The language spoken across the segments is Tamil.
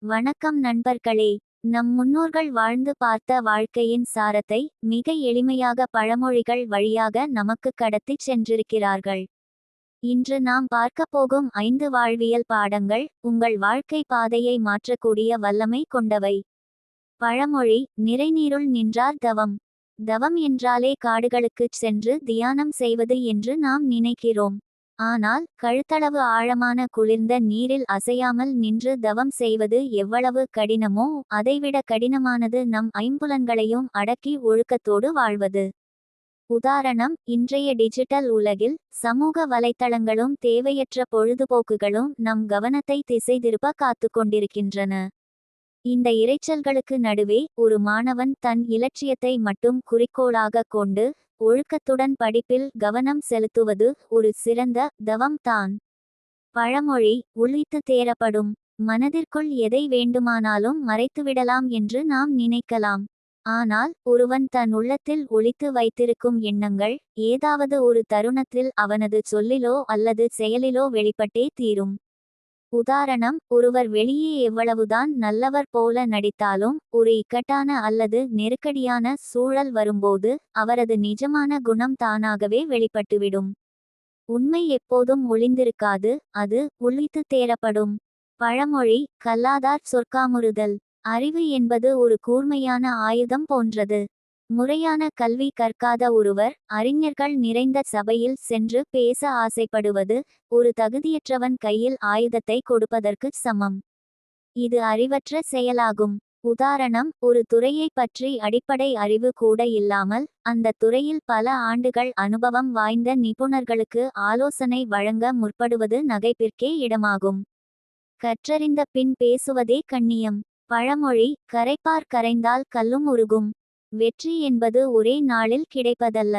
வணக்கம் நண்பர்களே. நம் முன்னோர்கள் வாழ்ந்து பார்த்த வாழ்க்கையின் சாரத்தை மிக எளிமையாக பழமொழிகள் வழியாக நமக்கு கடத்திச் சென்றிருக்கிறார்கள். இன்று நாம் பார்க்கப் போகும் 5 வாழ்வியல் பாடங்கள் உங்கள் வாழ்க்கை பாதையை மாற்றக்கூடிய வல்லமை கொண்டவை. பழமொழி: நிறைநீருள் நின்றார் தவம். தவம் என்றாலே காடுகளுக்குச் சென்று தியானம் செய்வது என்று நாம் நினைக்கிறோம். ஆனால் கழுத்தளவு ஆழமான குளிர்ந்த நீரில் அசையாமல் நின்று தவம் செய்வது எவ்வளவு கடினமோ அதைவிட கடினமானது நம் ஐம்புலன்களையும் அடக்கி ஒழுக்கத்தோடு வாழ்வது. உதாரணம்: இன்றைய டிஜிட்டல் உலகில் சமூக வலைத்தளங்களும் தேவையற்ற பொழுதுபோக்குகளும் நம் கவனத்தை திசை திருப்ப காத்துக்கொண்டிருக்கின்றன. இந்த இரைச்சல்களுக்கு நடுவே ஒரு மாணவன் தன் இலட்சியத்தை மட்டும் குறிக்கோளாக கொண்டு ஒழுக்கத்துடன் படிப்பில் கவனம் செலுத்துவது ஒரு சிறந்த தவம் தான். பழமொழி: உள்ளித்து தேரப்படும். மனதிற்குள் எதை வேண்டுமானாலும் மறைத்துவிடலாம் என்று நாம் நினைக்கலாம். ஆனால் ஒருவன் தன் உள்ளத்தில் ஒளித்து வைத்திருக்கும் எண்ணங்கள் ஏதாவது ஒரு தருணத்தில் அவனது சொல்லிலோ அல்லது செயலிலோ வெளிப்பட்டே தீரும். உதாரணம்: ஒருவர் வெளியே எவ்வளவுதான் நல்லவர் போல நடித்தாலும் ஒரு இக்கட்டான அல்லது நெருக்கடியான சூழல் வரும்போது அவரது நிஜமான குணம் தானாகவே வெளிப்பட்டுவிடும். உண்மை எப்போதும் ஒளிந்திருக்காது, அது உள்ளித்து தேரப்படும். பழமொழி: கல்லாதார் சொற்காமுறுதல். அறிவு என்பது ஒரு கூர்மையான ஆயுதம் போன்றது. முறையான கல்வி கற்காத ஒருவர் அறிஞர்கள் நிறைந்த சபையில் சென்று பேச ஆசைப்படுவது ஒரு தகுதியற்றவன் கையில் ஆயுதத்தை கொடுப்பதற்கு சமம். இது அறிவற்ற செயலாகும். உதாரணம்: ஒரு துறையை பற்றி அடிப்படை அறிவு கூட இல்லாமல் அந்த துறையில் பல ஆண்டுகள் அனுபவம் வாய்ந்த நிபுணர்களுக்கு ஆலோசனை வழங்க முற்படுவது நகைப்பிற்கே இடமாகும். கற்றறிந்த பின் பேசுவதே கண்ணியம். பழமொழி: கரைப்பார் கரைந்தால் கல்லும் உருகும். வெற்றி என்பது ஒரே நாளில் கிடைப்பதல்ல.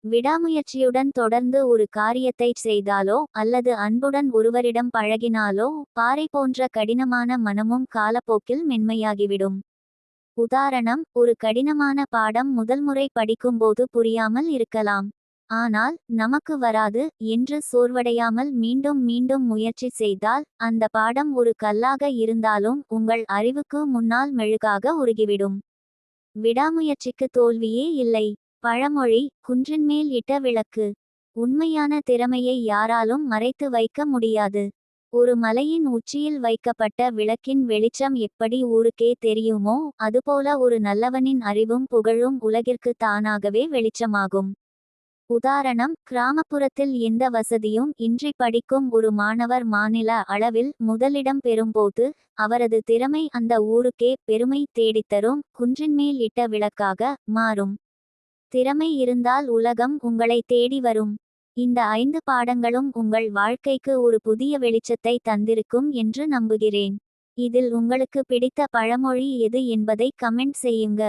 விடாமுயற்சியுடன் தொடர்ந்து ஒரு காரியத்தை செய்தாலோ அல்லது அன்புடன் ஒருவரிடம் பழகினாலோ பாறை போன்ற கடினமான மனமும் காலப்போக்கில் மென்மையாகிவிடும். உதாரணம்: ஒரு கடினமான பாடம் முதல் முறை படிக்கும்போது புரியாமல் இருக்கலாம். ஆனால் நமக்கு வராது என்று சோர்வடையாமல் மீண்டும் மீண்டும் முயற்சி செய்தால் அந்த பாடம் ஒரு கல்லாக இருந்தாலும் உங்கள் அறிவுக்கு முன்னால் மெழுகாக உருகிவிடும். விடாமுயற்சிக்கு தோல்வியே இல்லை. பழமொழி: குன்றின்மேல் இட்ட விளக்கு. உண்மையான திறமையை யாராலும் மறைத்து வைக்க முடியாது. ஒரு மலையின் உச்சியில் வைக்கப்பட்ட விளக்கின் வெளிச்சம் எப்படி ஊருக்கே தெரியுமோ அதுபோல ஒரு நல்லவனின் அறிவும் புகழும் உலகிற்கு தானாகவே வெளிச்சமாகும். உதாரணம்: கிராமப்புறத்தில் எந்த வசதியும் இன்றி படிக்கும் ஒரு மாணவர் மாநில அளவில் முதலிடம் பெறும்போது அவரது திறமை அந்த ஊருக்கே பெருமை தேடித்தரும் குன்றின்மேல் இட்ட விளக்காக மாறும். திறமை இருந்தால் உலகம் உங்களை தேடி வரும். இந்த 5 பாடங்களும் உங்கள் வாழ்க்கைக்கு ஒரு புதிய வெளிச்சத்தை தந்திருக்கும் என்று நம்புகிறேன். இதில் உங்களுக்கு பிடித்த பழமொழி எது என்பதை கமெண்ட் செய்யுங்க.